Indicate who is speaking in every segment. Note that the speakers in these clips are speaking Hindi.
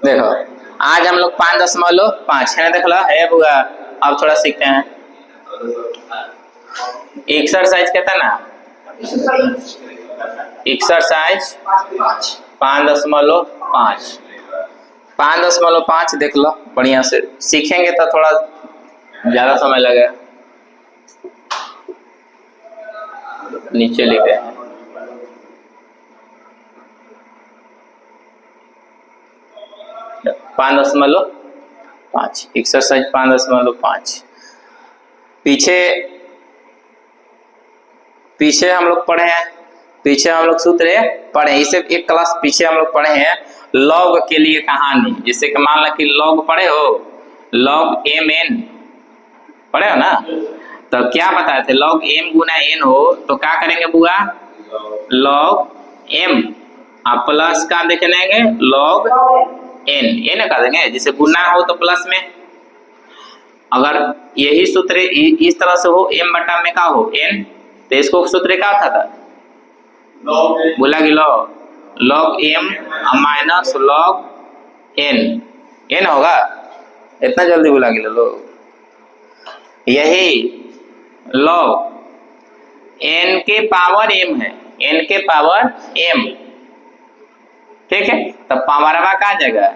Speaker 1: देखो आज हम लोग 5.5 है ना, देख लो है बुआ। अब थोड़ा सीखते हैं एक्सरसाइज कहता ना, एक्सरसाइज 5.5 5.5 देख लो, बढ़िया से सीखेंगे तो थोड़ा ज्यादा समय लगेगा। नीचे लिखे हैं 5.5 एक्सरसाइज 5.5। पीछे हम लोग पढ़े हैं, पीछे हम लोग सूत्र पढ़े, इसे एक क्लास पीछे हम लोग पढ़े हैं लॉग के लिए कहानी। जैसे कि मान लो कि लॉग पढ़े हो, लॉग एम एन पढ़े हो ना, तो क्या बताए थे लॉग एम गुना एन हो तो क्या करेंगे बुआ, लॉग एम आप प्लस का देख लेंगे लॉग एन, ये ना कर देंगे। जैसे गुना हो तो प्लस में, अगर यही सूत्र इस तरह से हो एम बटा में का हो एन, तो इसको सूत्र क्या था बोला कि log M minus log N, N होगा। इतना जल्दी बोला कि लोग यही लॉग एन के पावर एम है, एन के पावर एम, ठीक है। तब पावरवा का जाएगा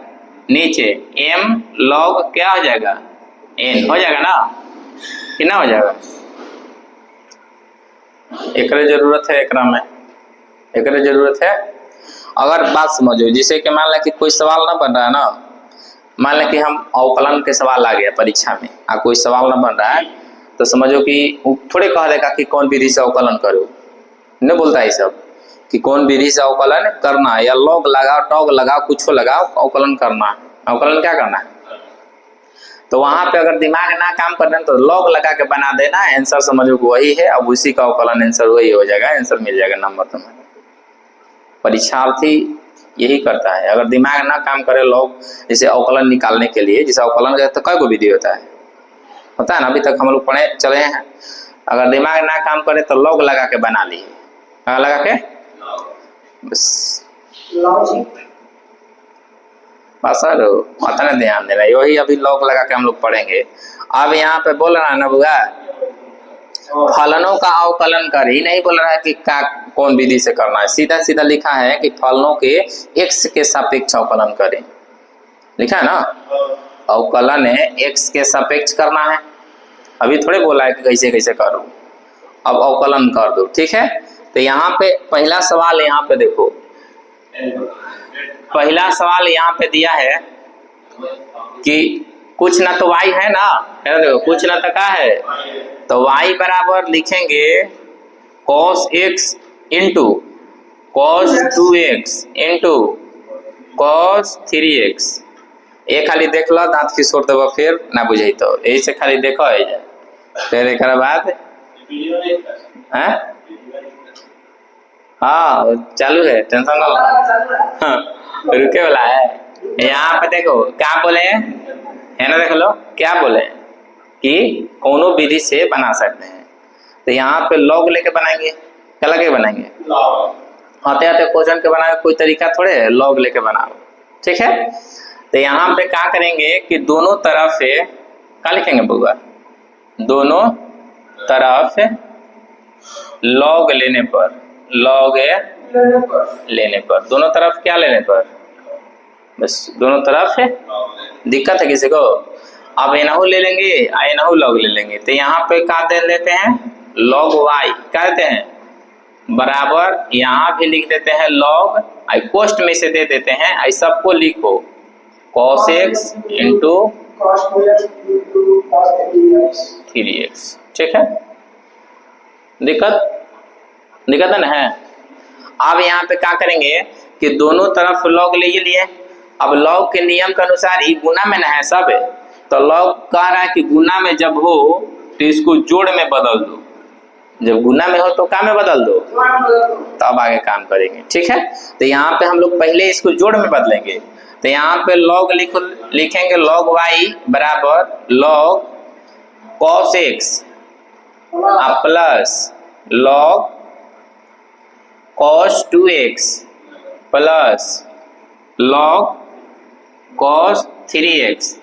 Speaker 1: नीचे एम लॉग क्या हो जाएगा एन हो जाएगा ना, कितना हो जाएगा। एक जरूरत है एकरा में, एक जरूरत है। अगर बात समझो जैसे कि मान लो कि कोई सवाल ना बन रहा है ना, मान लो कि हम अवकलन के सवाल आ गया परीक्षा में और कोई सवाल ना बन रहा है, तो समझो कि थोड़े कह देगा कि कौन विधि से अवकलन करो, नहीं बोलता है सब कि कौन विधि से अवकलन करना है, या लॉग लगाओ टॉग लगाओ कुछ लगाओ अवकलन करना, अवकलन क्या करना है। तो वहां पे अगर दिमाग ना काम कर रहे तो लॉग लगा के बना देना, आंसर समझो कि वही है, अब उसी का अवकलन आंसर वही हो जाएगा, आंसर मिल जाएगा नंबर तुम्हें। परीक्षार्थी यही करता है, अगर दिमाग ना काम करे लॉग जैसे अवकलन निकालने के लिए, जैसे अवकलन का तो कई को विधि होता है ना, अभी तक हम लोग पढ़े चले हैं। अगर दिमाग ना काम करे तो लॉग लगा के बना लिए, लगा के बस सर उतना ध्यान देना, यही अभी लॉग लगा के हम लोग पढ़ेंगे। अब यहाँ पे बोल रहा है ना बुआ फलनों का अवकलन कर, ही नहीं बोल रहा है कि का कौन विधि से करना है, सीधा सीधा लिखा है कि फलनों के x के सापेक्ष अवकलन करें, लिखा है ना। अवकलन है x के सापेक्ष करना है, अभी थोड़े बोला है कि कैसे कैसे करो, अब अवकलन कर दो, ठीक है। तो यहाँ पे पहला सवाल यहाँ पे देखो, पहला सवाल यहाँ पे दिया है कि कुछ ना तो y है ना, देखो कुछ ना तो क्या है, तो y बराबर लिखेंगे cos x into cos 2x into cos 3x। ये खाली देख लो, दांत खिसोड़ देव फिर ना बुझे तो यही से खाली देखो है जाए, फिर एक बाद हाँ चालू है, टेंशन ना लो, हाँ, रुके वाला है। यहाँ पे देखो क्या बोले है ना, देख लो क्या बोले कि कोनो विधि से बना सकते हैं, तो यहाँ पे लॉग लेके बनाएंगे, क्या लगे बनाएंगे, आते आते क्वेश्चन के बनाए कोई तरीका थोड़े है, लॉग लेके बनाओ, ठीक है। तो यहाँ पे क्या करेंगे कि दोनों तरफ से क्या लिखेंगे बुआ, दोनों तरफ लॉग लेने पर, लॉग लेने पर, दोनों तरफ क्या लेने पर, बस दोनों तरफ है। दिक्कत है किसी को, अब एनहू ले लेंगे एनहू लॉग ले लेंगे, तो यहाँ पे क्या दे देते हैं लॉग वाई, क्या देते हैं बराबर, यहाँ भी लिख देते हैं लॉग, आई कोष्ट में से दे देते हैं, आई सबको लिखो cos x इंटू 3x, ठीक है। दिक्कत है ना है। अब यहाँ पे क्या करेंगे कि दोनों तरफ लॉग ले लिए, अब लॉग के नियम के अनुसार ये गुना में ना है सब, तो लॉग कह रहा है कि गुना में जब हो तो इसको जोड़ में बदल दो, जब गुना में हो तो क्या में बदल दो, तब आगे काम करेंगे, ठीक है। तो यहाँ पे हम लोग पहले इसको जोड़ में बदलेंगे, तो यहाँ पे लॉग लिखेंगे लॉग वाई बराबर log cos x plus log cos 2x plus log cos 3x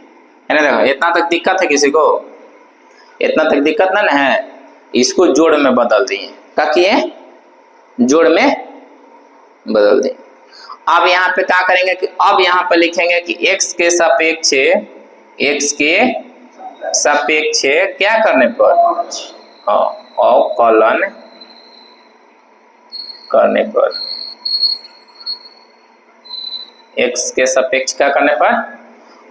Speaker 1: है ना। देखो इतना तक दिक्कत है किसी को? इतना तक दिक्कत ना है। इसको जोड़ में बदल दिए, क्या किए? जोड़ में बदल दिए। अब यहाँ पे क्या करेंगे कि अब यहाँ पे लिखेंगे कि x के सापेक्ष क्या करने पर, अवकलन करने पर, x के सापेक्ष क्या करने पर?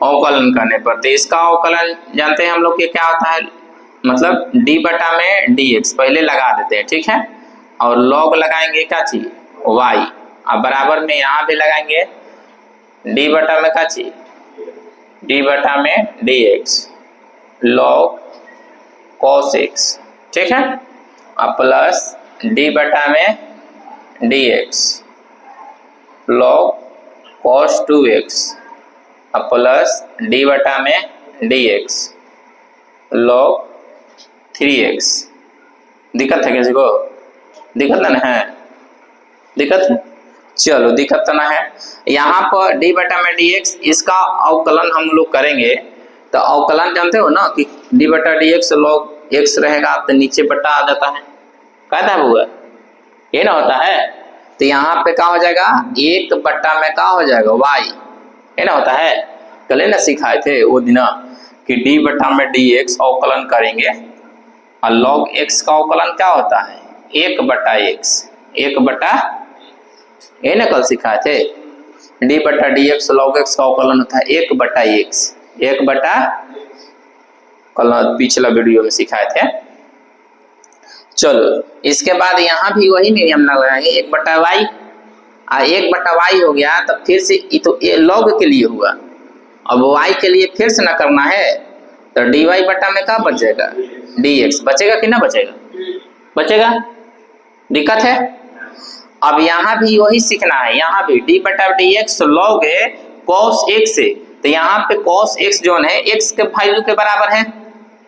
Speaker 1: अवकलन करने पर। तो इसका अवकलन जानते हैं हम लोग कि क्या होता है, मतलब d बटा में dx पहले लगा देते हैं, ठीक है। और log लगाएंगे क्या चीज? y। अब बराबर में यहाँ भी लगाएंगे d बटा में क्या चीज? d बटा में dx log cos x, ठीक है। अब प्लस d बटा में dx log cos 2x, अब प्लस d बटा में dx log 3x। दिक्कत है किसी को? दिक्कत ना है? दिक्कत है? चलो दिक्कत तो ना है। यहाँ पर d बटा में dx इसका अवकलन हम लोग करेंगे। तो अवकलन जानते हो ना कि d बटा dx log x रहेगा तो नीचे बटा आ जाता है, कहता है हुआ ये ना होता है। तो यहाँ पे क्या हो जाएगा? 1 बटा में क्या हो जाएगा? y, ये ना होता है। कल ना सिखाए थे वो दिन कि d बटा में dx अवकलन करेंगे और log x का अवकलन क्या होता है? 1 बटा x, 1 बटा, ये ना कल सिखाए थे। d बटा dx log x का अवकलन होता है 1 बटा x, 1 बटा, कल पिछला वीडियो में सिखाए थे। चलो इसके बाद यहाँ भी वही नियम ना लगाएंगे, 1 बटा y। 1 बटा y हो गया तो फिर से ये तो log के लिए हुआ, अब y के लिए फिर से ना करना है। तो dy बटा में क्या बच जाएगा? dx बचेगा कि ना बचेगा? बचेगा। दिक्कत है? अब यहाँ भी वही सीखना है। यहाँ भी d बटा dx log cos x है। तो यहाँ पे cos x जो है x के वैल्यू के बराबर है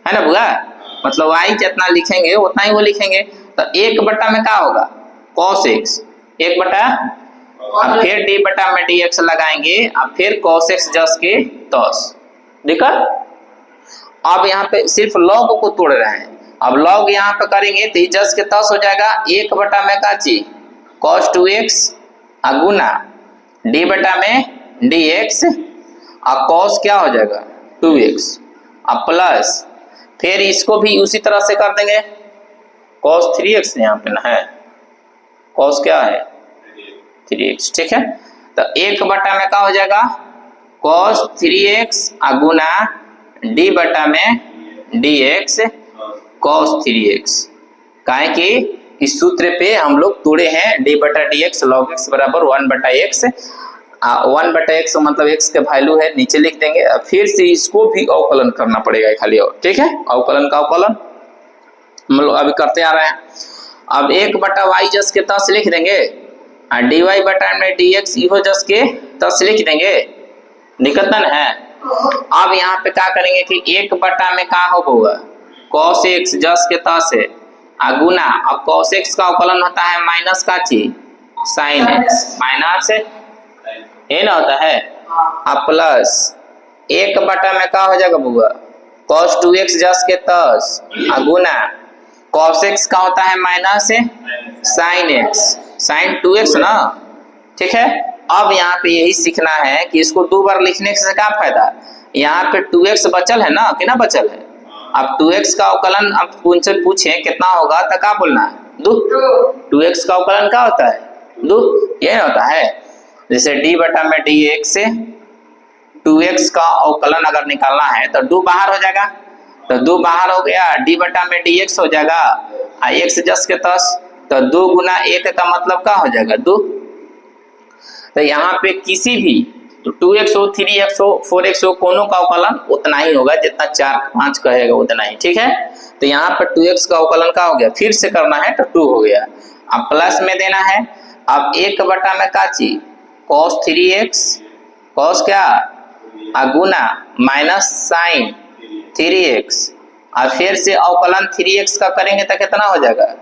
Speaker 1: ना बुआ? मतलब y जितना लिखेंगे उतना ही वो लिखेंगे। तो 1 बटा में क्या होगा? cos x 1 बटा, अब फिर d बटा में dx लगाएंगे, अब फिर cos x जस के तस। दिक्कत? अब यहाँ पे सिर्फ log को तोड़ रहे हैं। अब log यहाँ पे करेंगे तो जस के तस हो जाएगा 1 बटा में का चीज cos 2x गुना d बटा में dx और cos क्या हो जाएगा? 2x। अब प्लस फिर इसको भी उसी तरह से कर देंगे cos 3x यहाँ पे ना है, cos क्या है? 3x, ठीक है। तो 1 बटा में क्या हो जाएगा? cos 3x गुना d बटा में dx cos 3x। काहे कि इस सूत्र पे हम लोग तोड़े हैं d बटा dx log x बराबर 1 बटा x। 1 बटा x मतलब x के वैल्यू है, नीचे लिख देंगे। फिर से इसको भी अवकलन करना पड़ेगा खाली, और ठीक है। अवकलन का अवकलन हम लोग अभी करते आ रहे हैं। अब 1 बटा y जस के तस लिख देंगे और dy बटा में dx इहो जस के तस लिख देंगे। दिक्कत ना है? अब यहाँ पे क्या करेंगे कि 1 बटा में क्या होगा? cos x जस के तस है गुना, अब cos x का अवकलन होता है माइनस का चीज sin x, माइनस ये ना होता है। अब प्लस 1 बटा में क्या हो जाएगा बुआ? cos 2x जस के तस गुना cos x का होता है minus sin x, sin 2x ना, ठीक है। अब यहाँ पे यही सीखना है कि इसको 2 बार लिखने से क्या फायदा? यहाँ पे 2x बचल है ना, कि ना बचल है। अब 2x का अवकलन अब उनसे पूछे कितना होगा तो क्या बोलना है? 2। 2x का अवकलन क्या होता है? 2, ये होता है। जैसे d बटा में dx से 2x का अवकलन अगर निकालना है तो 2 बाहर हो जाएगा। तो 2 बाहर हो गया, d बटा में dx हो जाएगा x जस के तस। तो 2 गुना 1 का मतलब क्या हो जाएगा? 2। तो यहाँ पे किसी भी तो 2x हो, 3x हो, 4x हो, कोनो का अवकलन उतना ही होगा जितना 4 5 कहेगा उतना ही, ठीक है। तो यहाँ पर 2x का अवकलन क्या हो गया? फिर से करना है तो 2 हो गया। अब प्लस में देना है। अब 1 बटा में का चीज cos 3x, cos क्या गुना माइनस sin 3x, और फिर से अवकलन 3x का करेंगे तो कितना हो जाएगा?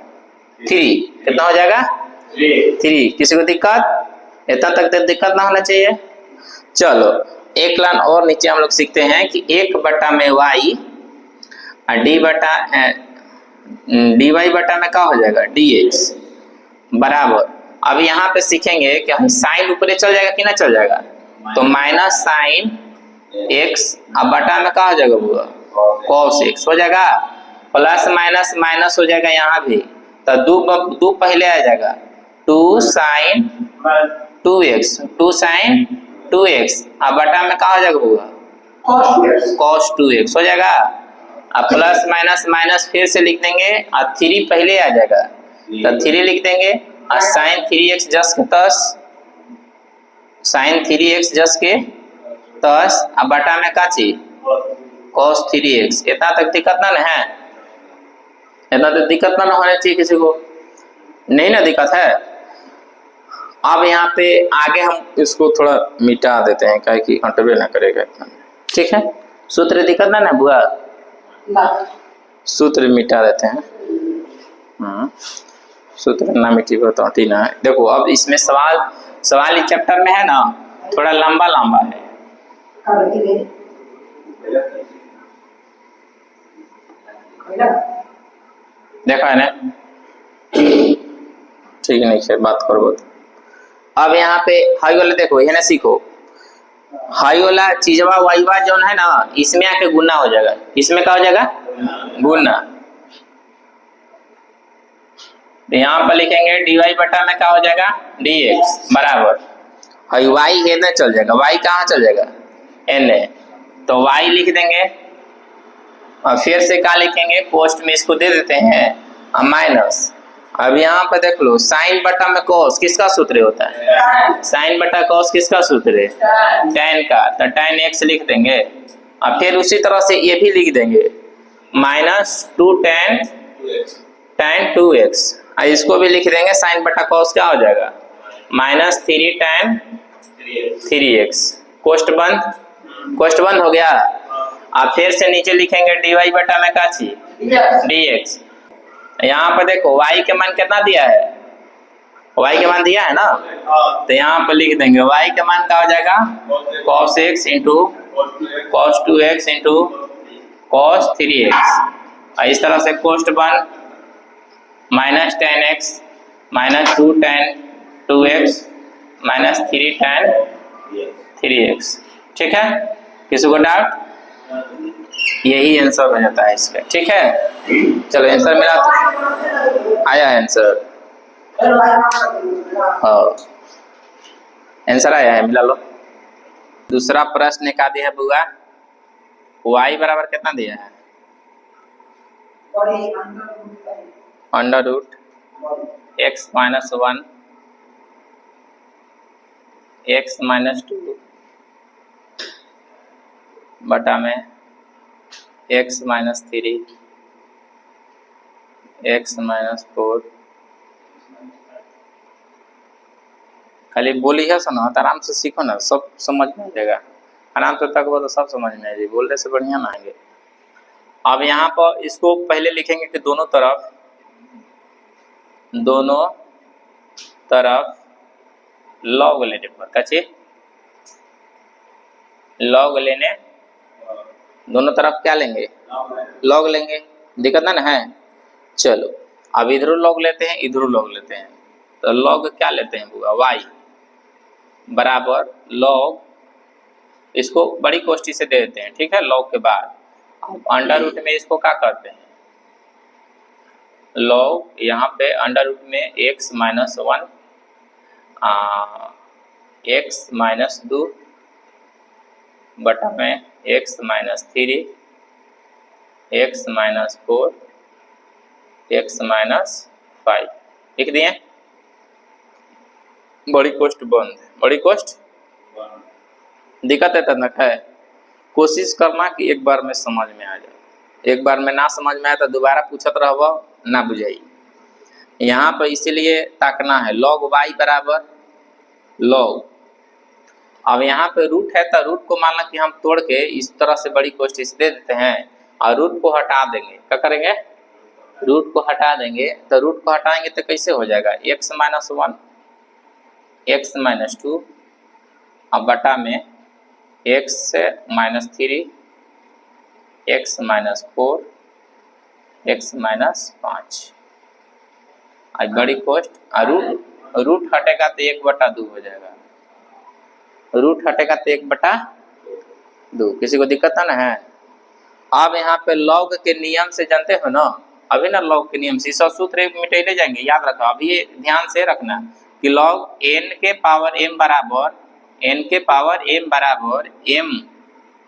Speaker 1: 3। कितना हो जाएगा? 3। किसी को दिक्कत? इतना तक दिक्कत ना होना चाहिए। चलो एक लाइन और नीचे हम लोग सीखते हैं कि 1 में y dy बटा में क्या हो जाएगा dx बराबर। अब यहाँ पे सीखेंगे कि साइन ऊपर चल जाएगा कि ना चल जाएगा, तो माइनस साइन x अब बटा में क्या हो जाएगा बुआ cos x हो जाएगा, प्लस माइनस माइनस हो जाएगा यहाँ भी, तो दो पहले आ जाएगा 2 साइन 2x अब बटा में क्या हो जाएगा बुआ cos 2x हो जाएगा। अब प्लस माइनस माइनस फिर से लिख देंगे और 3 पहले आ जाएगा, तो 3 लिख देंगे और साइन 3x जस के तस साइन 3x जस के तस अब बटा में का चीज cos 3x। इतना तक दिक्कत ना है, इतना तो दिक्कत ना होना चाहिए किसी को, नहीं ना दिक्कत है। अब यहाँ पे आगे हम इसको थोड़ा मिटा देते हैं क्या कि हटबे ना करेगा इतना, ठीक है। सूत्र दिक्कत ना बुआ, सूत्र मिटा देते हैं। सूत्र ना मिटी तो ठीक ना। देखो अब इसमें सवाल इस चैप्टर में है ना थोड़ा लंबा लंबा है, देखा है ना, ठीक नहीं है बात करो। अब यहाँ पे हाई वाला देखो है ना, सीखो हाई वाला चीजवा वाईवा जो है ना इसमें आके गुना हो जाएगा, इसमें क्या हो जाएगा गुना। यहाँ पर लिखेंगे dy बटा में क्या हो जाएगा dx बराबर हाई y है ना चल जाएगा, y कहाँ चल जाएगा n, तो y लिख देंगे और फिर से क्या लिखेंगे पोस्ट में इसको दे देते हैं माइनस। अब यहाँ पर देख लो साइन बटा में cos किसका सूत्र होता है, साइन बटा cos किसका सूत्र है tan का, तो tan x लिख देंगे और फिर उसी तरह से ये भी लिख देंगे माइनस 2 tan 2x, इसको भी लिख देंगे साइन बटा cos क्या हो जाएगा माइनस 3 tan 3x। कोष्ट बंद हो गया। अब फिर से नीचे लिखेंगे dy बटा में का चीज dx। यहाँ पर देखो y के मान कितना दिया है, y के मान दिया है ना, तो यहाँ पर लिख देंगे y के मान क्या हो जाएगा cos x into cos 2x into cos 3x। इस तरह से कोष्ट बन minus tan x minus 2 tan 2x minus 3 tan 3x। ठीक है, किसी को डाउट? यही आंसर हो जाता है इसका, ठीक है। चलो आंसर मिला, तो आया है आंसर, हाँ आंसर आया है, मिला लो। दूसरा प्रश्न क्या दिया है बुआ, y बराबर कितना दिया है under root x minus 1 x minus 2 बटा में x माइनस 3 x माइनस 4। खाली बोली है सुनो, आराम से सीखो ना, सब समझ में आ जाएगा। आराम से तक वो तो सब समझ में आएगी, बोलने से बढ़िया ना आएंगे। अब यहाँ पर इसको पहले लिखेंगे कि दोनों तरफ लॉग लेने पर कचे लॉग लेने, दोनों तरफ क्या लेंगे लॉग लेंगे, दिक्कत ना है। चलो अब इधर लॉग लेते हैं इधर लॉग लेते हैं, तो लॉग क्या लेते हैं बुआ y बराबर लॉग, इसको बड़ी कोष्ठी से दे देते हैं, ठीक है। लॉग के बाद अब अंडर रूट में इसको क्या करते हैं लॉग, यहाँ पे अंडर रूट में x माइनस 1 x माइनस 2 बटा में x minus 3 x minus 4 x minus 5 लिख दिए। बड़ी कोष्ठ बंद, बड़ी कोष्ठ दिक्कत है तनक है। कोशिश करना कि एक बार में समझ में आ जाए, एक बार में ना समझ में आए तो दोबारा पूछत रहो ना बुझाई। यहाँ पर इसीलिए ताकना है लॉग y बराबर लॉग, अब यहाँ पे रूट है तो रूट को मानना कि हम तोड़ के इस तरह से बड़ी कोष्ठी से दे देते हैं और रूट को हटा देंगे। क्या करेंगे रूट को हटा देंगे, तो रूट को हटाएंगे तो कैसे हो जाएगा x माइनस 1 x माइनस 2 अब बटा में x minus 3, x minus 4, x minus 5। आज बड़ी कोष्ट रूट हटेगा तो 1/2 हो जाएगा, रूट हटेगा तो 1/2। किसी को दिक्कत है ना है? अब यहाँ पे लॉग के नियम से जानते हो ना, अभी ना लॉग के नियम से सब सूत्र मिटाइले जाएंगे, याद रखो। अभी ये ध्यान से रखना कि लॉग n के पावर m बराबर m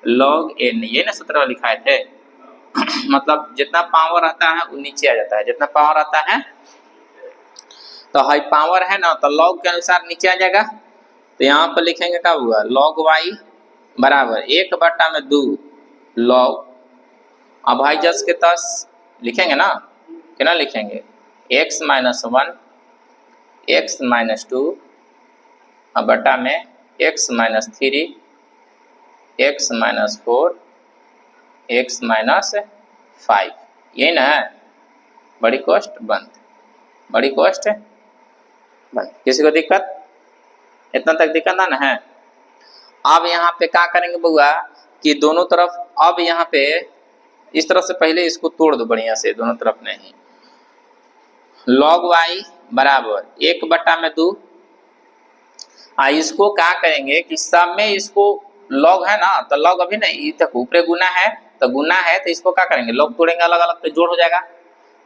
Speaker 1: log n, ये ना सूत्र लिखाए थे। मतलब जितना पावर आता है वो नीचे आ जाता है, जितना पावर आता है तो हाई पावर है ना तो लॉग के अनुसार नीचे आ जाएगा। तो यहाँ पर लिखेंगे क्या हुआ, log y बराबर 1/2 log, अब भाई जस के तस लिखेंगे ना, क्या लिखेंगे, x माइनस 1, x माइनस 2 बटा में x minus 3, x minus 4, x minus 5। यही ना है बड़ी कोष्ट बंद, बड़ी कोष्ट बंद। किसी को दिक्कत? इतना तक दिक्कत ना है? अब यहाँ पे क्या करेंगे बुआ कि दोनों तरफ, अब यहाँ पे इस तरफ से पहले इसको तोड़ दो बढ़िया से, दोनों तरफ नहीं। log y बराबर 1/2। इसको क्या करेंगे कि सब में इसको log है ना तो log अभी नहीं तक ऊपर गुना है तो गुना है तो इसको क्या करेंगे, log तोड़ेंगे अलग अलग तो जोड़ हो जाएगा।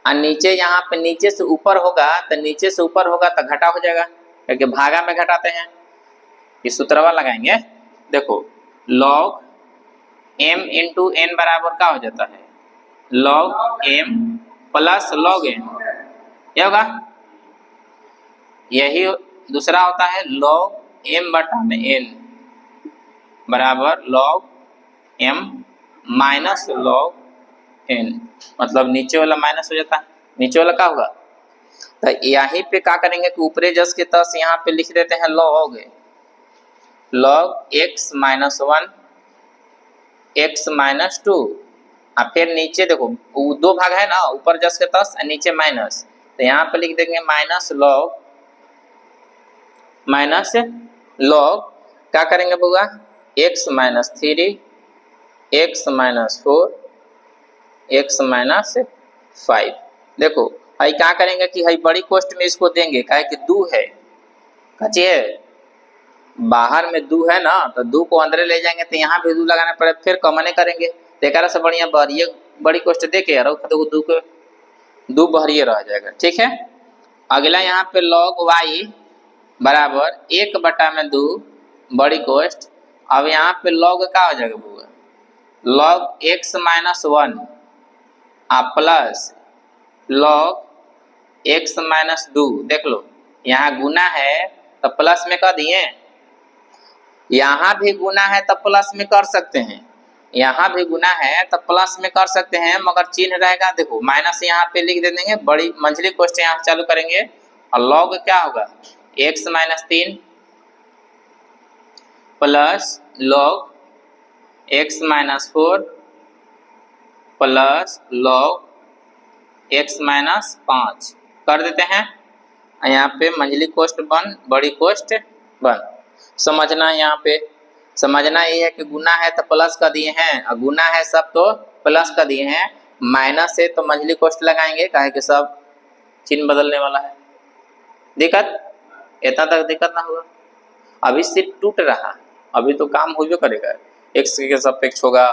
Speaker 1: और नीचे यहाँ पे नीचे से ऊपर होगा तो नीचे से ऊपर होगा तो घटा हो जाएगा, क्योंकि भागा में घटाते हैं। इस सूत्रवा लगाएंगे, देखो log m इंटू n बराबर क्या हो जाता है, log m plus log n, क्या होगा? यही दूसरा होता है log m बटा में n बराबर log m minus log n, मतलब नीचे वाला माइनस हो जाता है, नीचे वाला क्या होगा। तो यहीं पे क्या करेंगे कि ऊपरे जस के तस यहाँ पे लिख देते हैं log x minus 1, x minus 2, और फिर नीचे देखो दो भाग है ना, ऊपर जस के तस और नीचे माइनस, तो यहाँ पे लिख देंगे माइनस log क्या करेंगे बुआ, x minus 3, x minus 4, x minus 5। देखो भाई क्या करेंगे कि भाई बड़ी कोष्ट में इसको देंगे, कहे कि 2 है, कच्ची है, बाहर में 2 है ना तो 2 को अंदर ले जाएंगे तो यहाँ भी 2 लगाना पड़े, फिर कमने करेंगे तो एक से बढ़िया बहरिए बड़ी कोष्ट दे के यार तो 2 बहरिए रह जाएगा। ठीक है, अगला यहाँ पे log y बराबर 1/2 बड़ी कोष्ट। अब यहाँ पे log क्या हो जाएगा बुआ, log x minus 1 plus log x minus 2। देख लो यहाँ गुना है तो प्लस में कर दिए, यहाँ भी गुना है तो प्लस में कर सकते हैं, यहाँ भी गुना है तो प्लस में कर सकते हैं, मगर चिन्ह रहेगा देखो माइनस यहाँ पे लिख दे देंगे, बड़ी मंझली कोष्ट यहाँ चालू करेंगे और log क्या होगा x minus 3 plus log x minus 4 plus log x minus 5 कर देते हैं। यहाँ पे मंझली कोष्ट बन, बड़ी कोष्ट बन। समझना यहाँ पे, समझना ये है कि गुना है तो प्लस का दिए हैं और गुना है सब तो प्लस का दिए हैं, माइनस है तो मंझली कोष्ट लगाएंगे, काहे कि सब चिन्ह बदलने वाला है। दिक्कत इतना तक दिक्कत ना होगा। अभी सिर्फ टूट रहा, अभी तो काम हो करेगा, x के सापेक्ष होगा,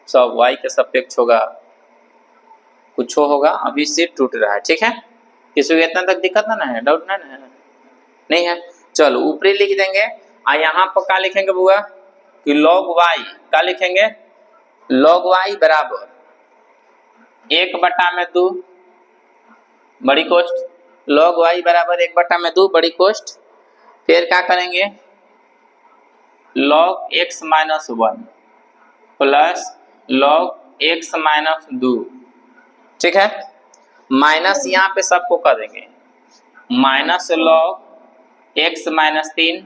Speaker 1: सब y के सापेक्ष होगा, कुछ होगा, अभी सिर्फ टूट रहा है। ठीक है, किसी को इतना तक दिक्कत ना है, डाउट ना है, नहीं है। चलो ऊपरी लिख देंगे और यहाँ पर क्या लिखेंगे बुआ कि log y, क्या लिखेंगे, log y बराबर 1/2 बड़ी कोष्ट, log y बराबर 1/2 बड़ी कोष्ट। फिर क्या करेंगे log x minus 1 plus log x minus 2। ठीक है, माइनस यहाँ पे सबको कर देंगे, minus log x minus 3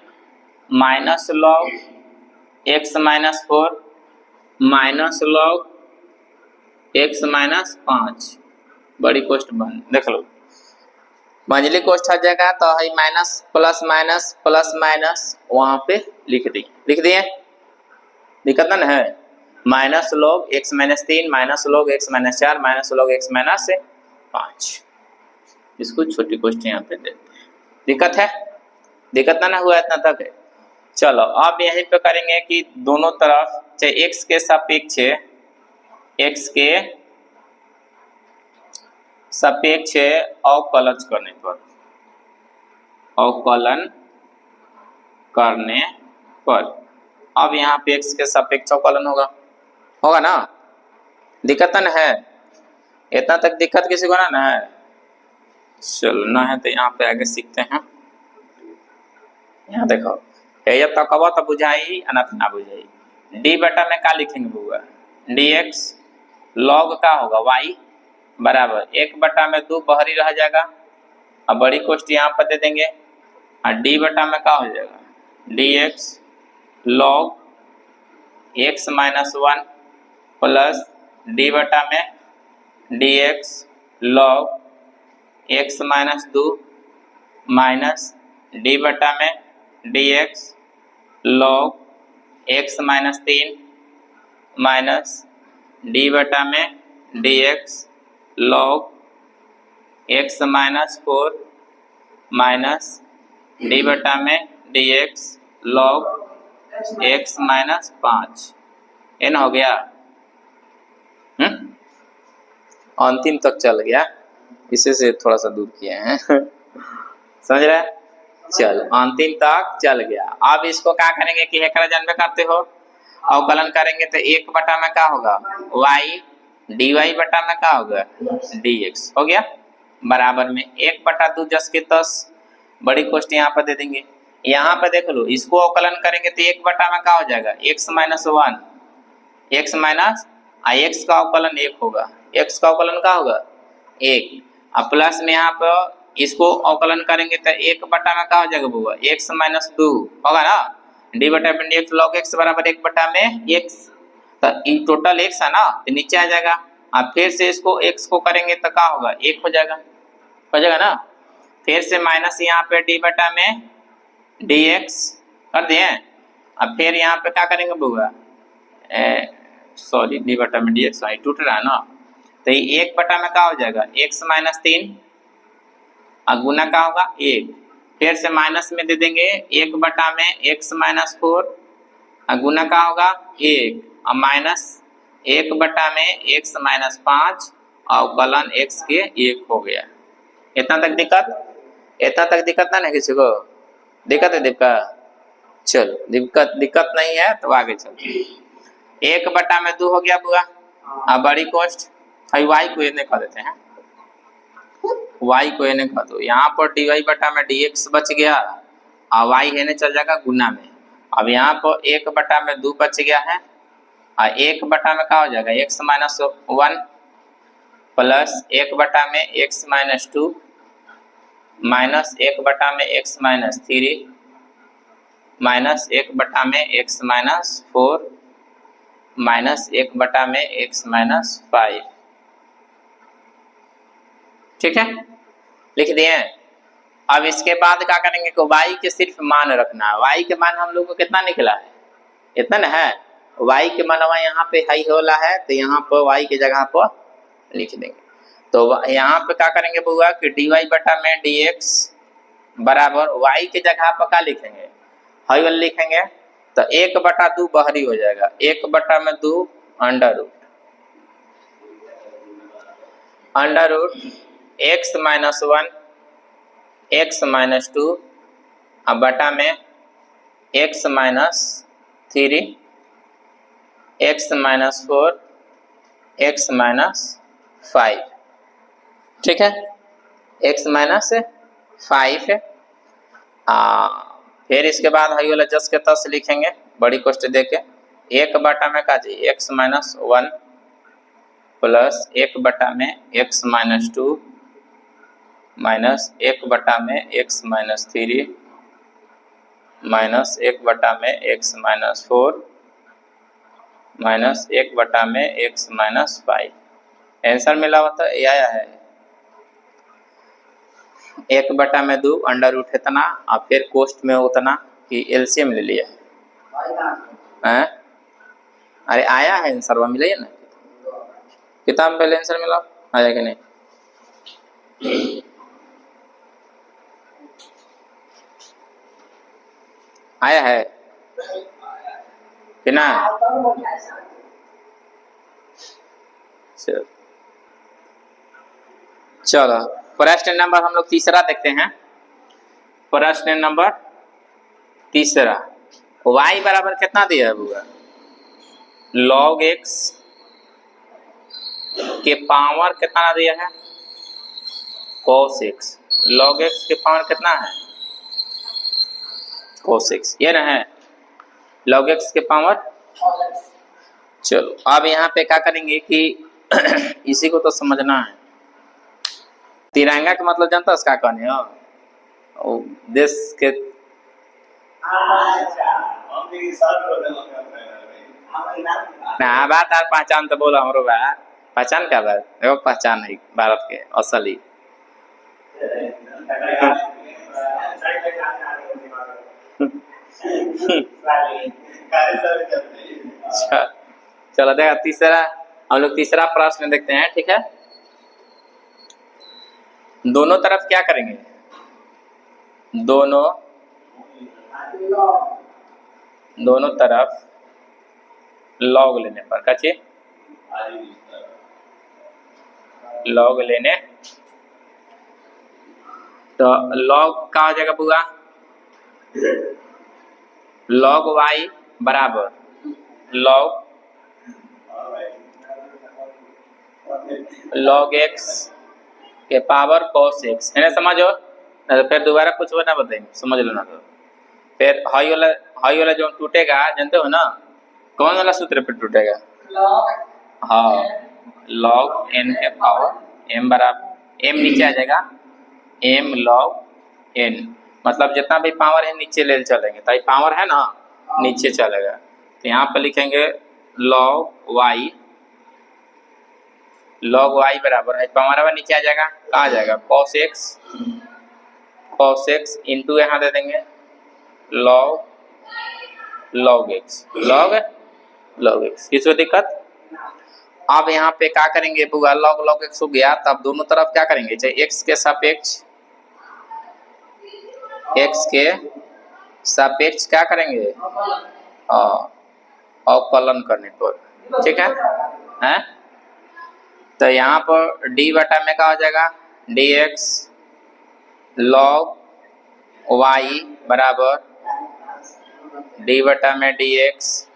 Speaker 1: minus log x minus 4 minus log x minus 5 बड़ी कोष्ट बन। देख लो मंझली कोष्ट आ जाएगा तो है माइनस प्लस माइनस वहां पे लिख दिए, दिक्कत ना है। Minus log x minus 3 minus log x minus 4 minus log x minus 5। इसको छोटी क्वेश्चन यहाँ पे देते हैं। दिक्कत है? दिक्कत ना हुआ इतना तक है। चलो अब यहीं पे करेंगे कि दोनों तरफ चाहे x के सापेक्ष अवकलन करने पर अब यहाँ पे x के सापेक्ष अवकलन होगा ना। दिक्कत ना है? इतना तक दिक्कत किसी को ना है? चलो ना है तो यहाँ पे आगे सीखते हैं। यहाँ देखो जब तक अब तो बुझाई अनथ ना बुझाई। डी बटा में क्या लिखेंगे बुआ? dx log का होगा y बराबर 1/2 बहरी रह जाएगा। अब बड़ी कोष्ठ यहाँ पर दे देंगे और डी बटा में क्या हो जाएगा? dx log x minus 1 plus D बटा में dx log x minus 2 minus D बटा में dx log x minus 3 minus D बटा में dx log x minus 4 minus D बटा में dx log x minus 5। N हो गया। अंतिम तक चल गया, इसे से थोड़ा सा दूर किए हैं समझ रहे? चल अंतिम तक चल गया। अब इसको क्या करेंगे कि हेकरा जानबे करते हो, अवकलन करेंगे तो 1 बटा में क्या होगा? y dy बटा में क्या होगा? dx हो गया बराबर में 1/2 जस के 10 बड़ी कोष्ठ यहाँ पर दे देंगे। यहाँ पर देख लो इसको अवकलन करेंगे तो 1 बटा में क्या हो जाएगा? x minus 1 x minus x का अवकलन 1 होगा। x का अवकलन क्या होगा? 1 अब प्लस में यहाँ पर इसको अवकलन करेंगे तो 1 बटा में क्या हो जाएगा बुआ? x माइनस 2 होगा ना। डी बटा में dx log x बराबर 1 बटा में x, तो इन टोटल x है ना तो नीचे आ जाएगा। अब फिर से इसको x को करेंगे तो क्या होगा? 1 हो जाएगा ना। फिर से माइनस यहाँ पे डी बटा में dx कर दिए। अब फिर यहाँ पे क्या करेंगे बुआ? सॉरी डी बटा में dx टूट रहा है ना, तो ये 1 बटा में क्या हो जाएगा? x माइनस 3 और गुना क्या होगा? 1। फिर से माइनस में दे देंगे 1 बटा में x माइनस 4 और गुना क्या होगा? 1 और माइनस 1 बटा में x माइनस 5 अवकलन x के 1 हो गया। इतना तक दिक्कत ना किसी को? दिक्कत है दिक्कत? चलो दिक्कत नहीं है तो आगे चलते। 1 बटा में 2 हो गया बुआ। अब बड़ी कोष्ठ y को इन्हें कर देते हैं, y को इन्हें कर दो। यहाँ पर dy बटा में dx बच गया और y इन्हें चल जाएगा गुना में। अब यहाँ पर 1 बटा में 2 बच गया है और 1 बटा में क्या हो जाएगा? x माइनस 1 प्लस 1 बटा में x माइनस 2 माइनस 1 बटा में x माइनस 3 माइनस 1 बटा में x माइनस 4 माइनस 1 बटा में x माइनस 5। ठीक है, लिख दिए। अब इसके बाद क्या करेंगे कि y के सिर्फ मान रखना है। y के मान हम लोग को कितना निकला है? इतना ना है। y के मानवा यहाँ पे हाई होला है तो यहाँ पर y की जगह पर लिख देंगे। तो यहाँ पे क्या करेंगे बुआ कि dy बटा में dx बराबर y की जगह पर क्या लिखेंगे? हाई वाला लिखेंगे तो 1/2 बहरी हो जाएगा। 1 बटा में 2 under root x minus 1 x minus 2 अब बटा में x minus 3 x minus 4 x minus 5। ठीक है, x माइनस 5 है। फिर इसके बाद हाई वाला जस के तस लिखेंगे बड़ी कोष्ठ देके। 1 बटा में का जी x माइनस 1 प्लस 1 बटा में x माइनस 2 माइनस 1 बटा में x माइनस 3 माइनस 1 बटा में x माइनस 4 माइनस 1 बटा में x माइनस 5। आंसर मिला हुआ था ये आया है 1 बटा में 2 अंडर रूट इतना और फिर कोष्ठ में उतना कि एलसीएम ले लिया है। अरे आया है आंसर, वह मिला ना किताब में, पहले आंसर मिला आया कि नहीं? आया है कि ना? चलो प्रश्न नंबर हम लोग तीसरा देखते हैं। प्रश्न नंबर तीसरा, y बराबर कितना दिया है बुआ? log x के पावर कितना दिया है? cos x। log x के पावर कितना है? cos x, ये ना है log x के पावर। चलो अब यहाँ पे क्या करेंगे कि इसी को तो समझना है। तिरंगा का मतलब जानता है उसका कहने हो? देश के ना बात यार, पहचान तो बोला हमरो बा, पहचान क्या बात? एगो पहचान है भारत के असली। चलो देखा तीसरा, हम लोग तीसरा प्रश्न देखते हैं, ठीक है। दोनों तरफ क्या करेंगे? दोनों तरफ लॉग लेने पर कचे लॉग लेने, तो लॉग का हो जाएगा बुआ? लॉग वाई बराबर लॉग एक्स के पावर cos x, है ना? समझो ना तो फिर दोबारा कुछ ना बताएंगे, समझ लो ना तो फिर हाई वाला जो टूटेगा जानते हो ना, कौन वाला सूत्र पे टूटेगा? हाँ, log n के पावर m बराबर, m नीचे आ जाएगा, m log n, मतलब जितना भी पावर है नीचे ले चलेंगे, तो पावर है ना नीचे चलेगा, तो यहाँ पर लिखेंगे log y बराबर है, पावर नीचे आ जाएगा, कहाँ आ जाएगा? cos x इंटू यहाँ दे देंगे log x। किसी को दिक्कत? अब यहाँ पे क्या करेंगे बुआ? log x हो गया, तब दोनों तरफ क्या करेंगे? चाहे x के सापेक्ष क्या करेंगे? अवकलन करने पर, ठीक है? हैं? तो यहाँ पर d बटा में क्या हो जाएगा? dx log y बराबर d बटा में dx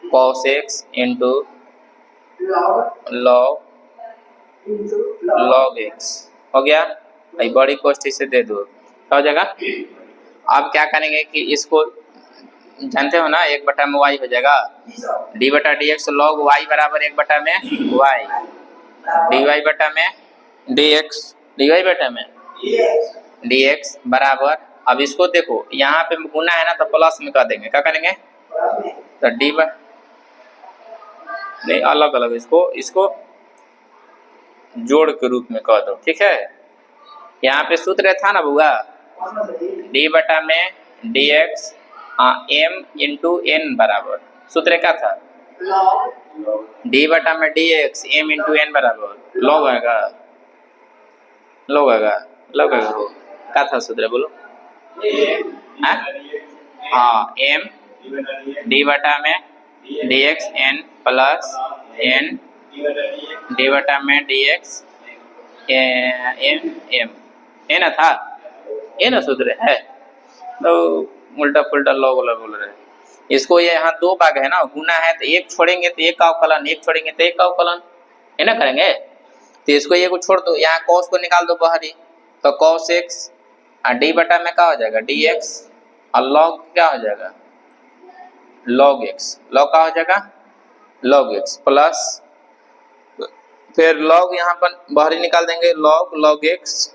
Speaker 1: cos x into log x हो गया। भाई बड़ी कोष्ठी से दे दो, क्या हो जाएगा? अब क्या करेंगे कि इसको जानते हो ना, 1 बटा में y हो जाएगा, d बटा dx log y बराबर 1 बटा में y, dy बटा में dx, dy बटा में dx बराबर, अब इसको देखो यहाँ पे गुना है ना तो प्लस में कर देंगे, क्या करेंगे? तो d नहीं अलग अलग, इसको जोड़ के रूप में कह दो, ठीक है। यहाँ पे सूत्र था ना बुआ, d बटा में dx m इंटू n बराबर, सूत्र क्या था? d बटा में dx m इंटू n बराबर log आएगा क्या था सूत्र बोलो? हाँ, m d बटा में dx n plus n d बटा में dx m है ना, था ये ना सूत्र है, तो उल्टा पुल्टा लॉग बोल रहे हैं इसको। ये यहाँ 2 भाग है ना, गुना है तो 1 छोड़ेंगे तो 1 का अवकलन, 1 छोड़ेंगे तो 1 का अवकलन, है ना करेंगे। तो इसको ये को छोड़ दो, यहाँ cos को निकाल दो बाहरी, तो cos x d बटा में क्या हो जाएगा? dx और log क्या हो जाएगा? log x, log क्या हो जाएगा? log x प्लस फिर log यहाँ पर बाहरी निकाल देंगे, log x,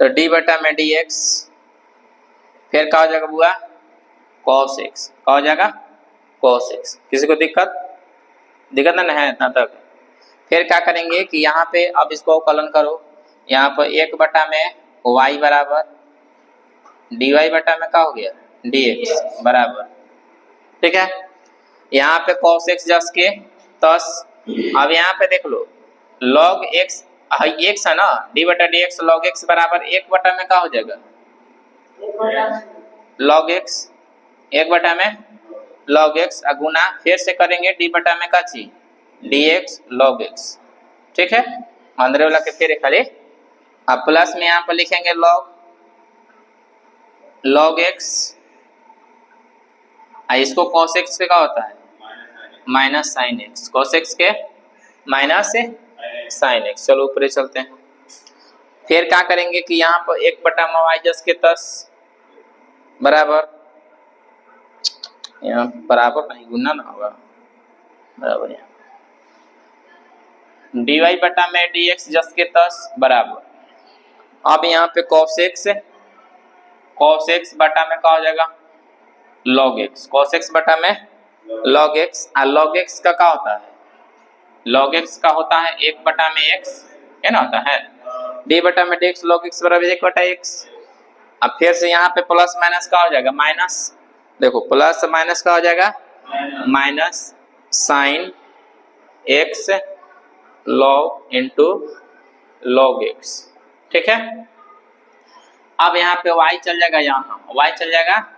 Speaker 1: तो d बटा में dx, फिर क्या हो जाएगा बुआ? cos x, क्या हो जाएगा? cos x। किसी को दिक्कत ना है इतना तक? फिर क्या करेंगे कि यहाँ पे अब इसको अवकलन करो, यहाँ पर 1 बटा में y बराबर dy बटा में क्या हो गया? dx बराबर ठीक है। यहाँ पे cos x जस के तस, अब यहाँ पे देख लो log x x है ना, d बटा डी एक्स log x बराबर 1 बटा में क्या हो जाएगा, log x 1 बटा में log x गुना फिर से करेंगे d बटा में का चीज dx log x, ठीक है। अंदर वाला के फिर खाली अब प्लस में यहाँ पर लिखेंगे log x, इसको cos x के क्या होता है minus sine x, cos x के माइनस साइन x। चलो ऊपर चलते हैं, फिर क्या करेंगे कि यहाँ पर 1 बटा में y जस के तस बराबर, यहाँ बराबर नहीं गुना ना होगा, बराबर यहाँ dy बटा में dx जस के तस बराबर, अब यहाँ पे cos x बटा में क्या हो जाएगा log x, cos x बटा में log x, log x का क्या होता है, log x का होता है 1 बटा में x है ना, होता है d बटा में dx log x बराबर 1 बटा x। अब फिर से यहाँ पे प्लस माइनस का हो जाएगा माइनस, देखो प्लस माइनस का हो जाएगा minus sine x log into log x, ठीक है। अब यहाँ पे y चल जाएगा, यहाँ y चल जाएगा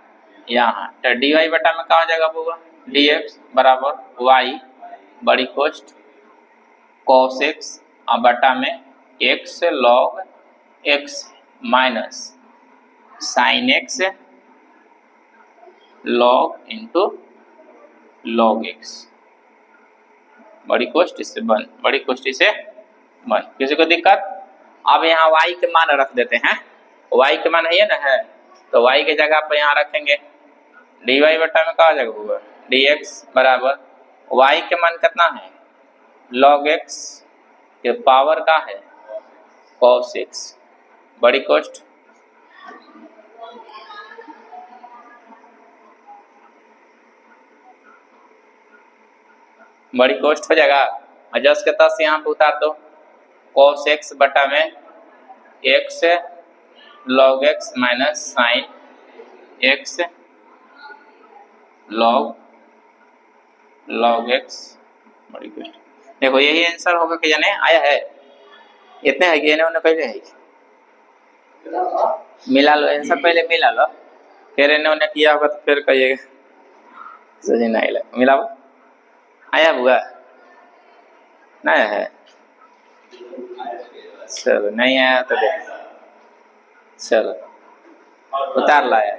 Speaker 1: यहाँ, तो dy बटा में क्या हो जाएगा होगा dx बराबर y बड़ी कोष्ट cos x बटा में x log x minus sine x log into log x, बड़ी कोष्ट इससे बन, बड़ी कोष्ट से बन, किसी को दिक्कत। अब यहाँ y के मान रख देते हैं, y के मान है ना है, तो y के जगह पर यहाँ रखेंगे dy बटा में क्या हो जाएगा होगा dx बराबर y के मान कितना है log x के पावर का है cos x, बड़ी कोष्ट बड़ी कोष्ट हो जाएगा, जस के तस यहाँ पे उतार दो cos x बटा में x log x minus sine x log x, बड़ी कोष्ट। देखो यही आंसर होगा कि जाने आया है, इतने है कि इन्होंने पहले है, मिला लो आंसर पहले मिला लो, फिर इन्होंने किया होगा तो फिर कहिएगा सही नहीं लगा, मिलाओ आया हुआ नहीं है, चलो नहीं आया तो देख, चलो उतार लाया।